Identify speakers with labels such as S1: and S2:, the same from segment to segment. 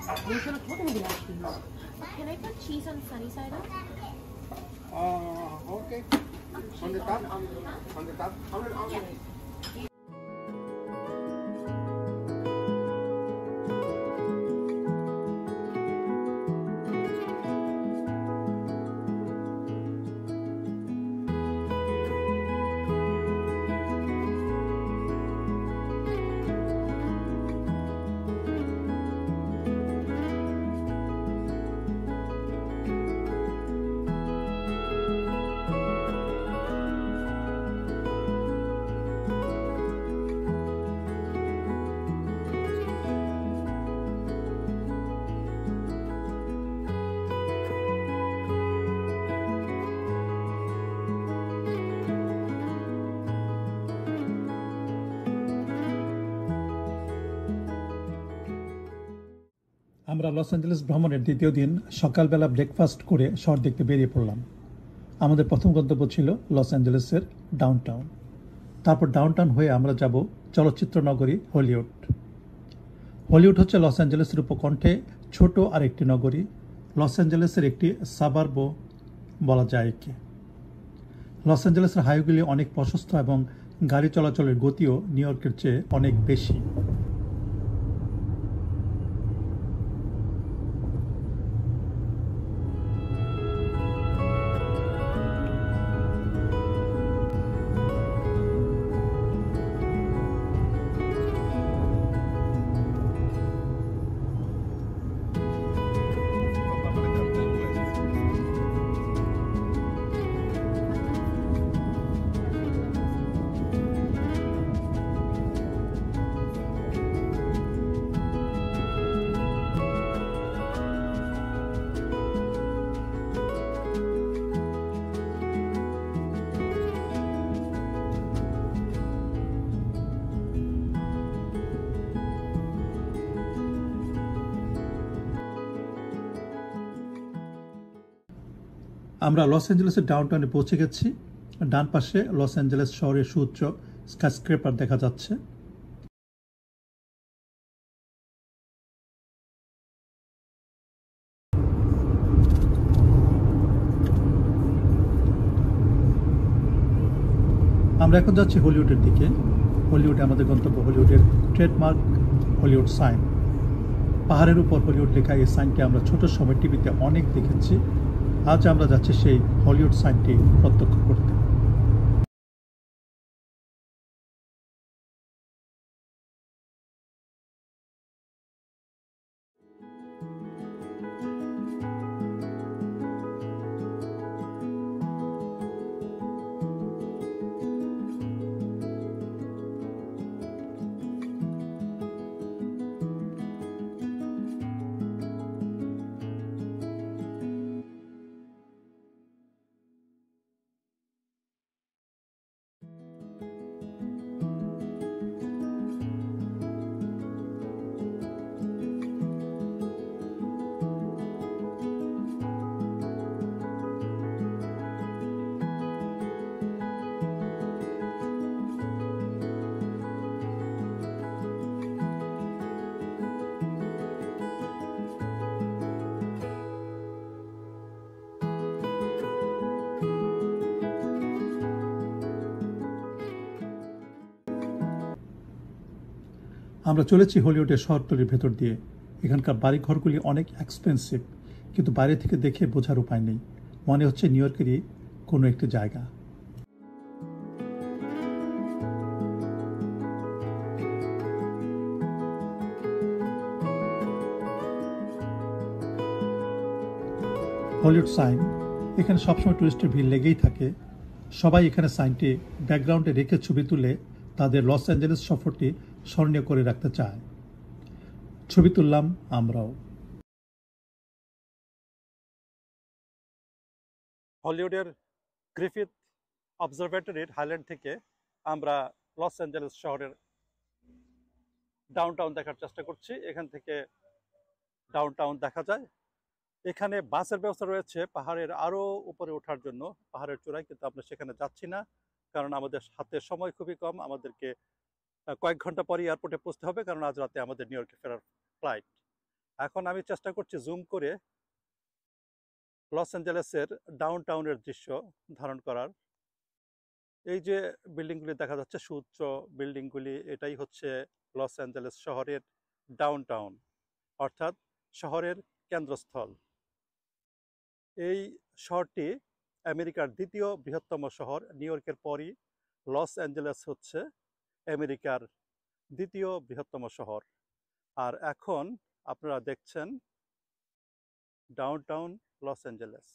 S1: We're gonna talk about ice cream. Can I put cheese on sunny side up?
S2: Okay. On the top? On the top? On the omelet.
S3: আমরা Los Angeles ভ্রমণের দ্বিতীয় দিন সকালবেলা breakfast করে শহর দেখতে বেরিয়ে পড়লাম। আমাদের প্রথম গন্তব্য ছিল লস অ্যাঞ্জেলেসের ডাউনটাউন। তারপর ডাউনটাউন হয়ে আমরা যাব চলচ্চিত্র নগরী হলিউড। হলিউড হচ্ছে লস অ্যাঞ্জেলেসের উপকণ্ঠে ছোট আর একটি নগরী। লস অ্যাঞ্জেলেসের একটি সাবার্বও বলা যায় একে। লস অ্যাঞ্জেলেসের হাইওয়েগুলি অনেক প্রশস্ত এবং গাড়ি চলাচলের গতিও নিউ ইয়র্কের চেয়ে অনেক বেশি। আমরা লস অ্যাঞ্জেলেসের ডাউনটাউনে পৌঁছে গেছি। ডান পাশে লস অ্যাঞ্জেলেস শহরের সুউচ্চ স্কাইস্ক্রেপার দেখা যাচ্ছে। আমরা এখন যাচ্ছি হলিউডের দিকে। হলিউডে আমাদের গন্তব্য হলিউডের ট্রেডমার্ক হলিউড সাইন। পাহাড়ের উপর হলিউড লেখা এই সাইনটি আমরা ছোট সময় টিভিতে অনেক দেখেছি। আজ আমরা যাচ্ছি সেই হলিউড সাইনটি প্রত্যক্ষ করতে। আমরা চলেছি হলিউডের শহরতলির ভেতর দিয়ে। এখানকার বাড়িঘরগুলি অনেক এক্সপেন্সিভ, কিন্তু বাইরে থেকে দেখে বোঝার উপায় নেই, মনে হচ্ছে নিউ ইয়র্কেরই কোনো একটি জায়গা। হলিউড সাইন, এখানে সবসময় টুরিস্টের ভিড় লেগেই থাকে। সবাই এখানে সাইনটি ব্যাকগ্রাউন্ডে রেখে ছবি তুলে তাদের লস অ্যাঞ্জেলেস সফরটি স্মরণীয় করে রাখতে চায়। ছবি তুললাম আমরাও। হলিউডের গ্রিফিথ অবজারভেটরির হাইল্যান্ড থেকে আমরা লস অ্যাঞ্জেলেস শহরের ডাউনটাউন দেখার চেষ্টা করছি। এখান থেকে ডাউনটাউন দেখা যায়। এখানে বাসের ব্যবস্থা রয়েছে পাহাড়ের আরো উপরে ওঠার জন্য, পাহাড়ের চূড়ায়, কিন্তু আমরা সেখানে যাচ্ছি না, কারণ আমাদের হাতে সময় খুবই কম। আমাদেরকে কয়েক ঘন্টা পরে এয়ারপোর্টে পৌঁছতে হবে, কারণ আজ রাতে আমাদের নিউ ইয়র্কে ফেরার ফ্লাইট। এখন আমি চেষ্টা করছি জুম করে লস অ্যাঞ্জেলেসের ডাউনটাউনের দৃশ্য ধারণ করার। এই যে বিল্ডিংগুলি দেখা যাচ্ছে, সুউচ্চ বিল্ডিংগুলি, এটাই হচ্ছে লস অ্যাঞ্জেলেস শহরের ডাউনটাউন, অর্থাৎ শহরের কেন্দ্রস্থল। এই শহরটি আমেরিকার দ্বিতীয় বৃহত্তম শহর। নিউ ইয়র্কের পরই লস অ্যাঞ্জেলেস হচ্ছে আমেরিকার দ্বিতীয় বৃহত্তম শহর। আর এখন আপনারা দেখছেন ডাউনটাউন লস অ্যাঞ্জেলেস।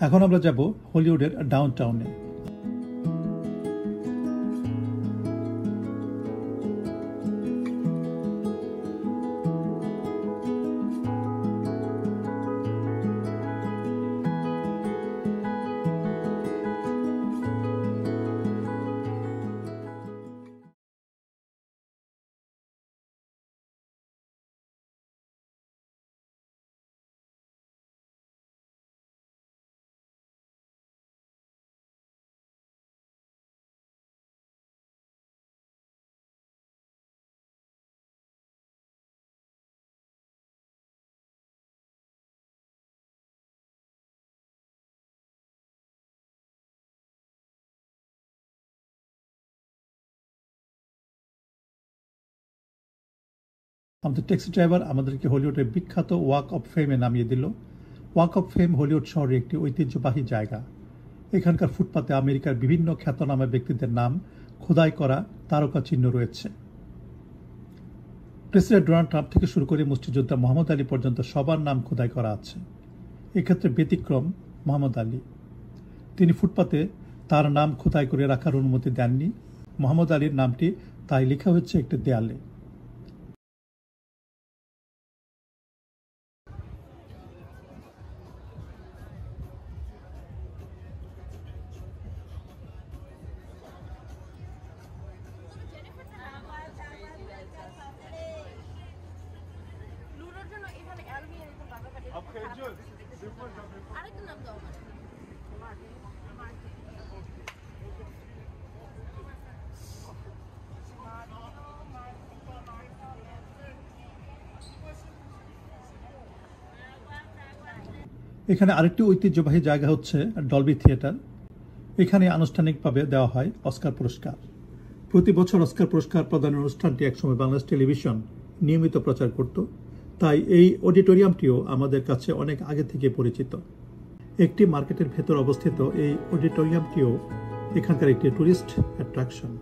S3: এখন আমরা যাব হলিউডের ডাউনটাউনে। আমাদের ট্যাক্সি ড্রাইভার আমাদেরকে হলিউডের বিখ্যাত ওয়াক অফ ফেমে নামিয়ে দিল। ওয়াক অফ ফেম হলিউড শহরের একটি ঐতিহ্যবাহী জায়গা। এখানকার ফুটপাতে আমেরিকার বিভিন্ন খ্যাতনামা ব্যক্তিদের নাম খোদাই করা তারকা চিহ্ন রয়েছে। প্রেসিডেন্ট ডোনাল্ড ট্রাম্প থেকে শুরু করে মুষ্টিযোদ্ধা মোহাম্মদ আলী পর্যন্ত সবার নাম খোদাই করা আছে। এক্ষেত্রে ব্যতিক্রম মোহাম্মদ আলী। তিনি ফুটপাতে তার নাম খোদাই করে রাখার অনুমতি দেননি। মোহাম্মদ আলীর নামটি তাই লেখা হয়েছে একটি দেয়ালে।
S1: আরেকটা নাম দাও।
S3: এখানে আরেকটি ঐতিহ্যবাহী জায়গা হচ্ছে ডলবি থিয়েটার। এখানে আনুষ্ঠানিকভাবে দেওয়া হয় অস্কার পুরস্কার। প্রতি বছর অস্কার পুরস্কার প্রদানের অনুষ্ঠানটি একসময় বাংলাদেশ টেলিভিশন নিয়মিত প্রচার করত, তাই এই অডিটোরিয়ামটিও আমাদের কাছে অনেক আগে থেকে পরিচিত। একটি মার্কেটের ভেতর অবস্থিত এই অডিটোরিয়ামটিও এখানকার একটি টুরিস্ট অ্যাট্রাকশন।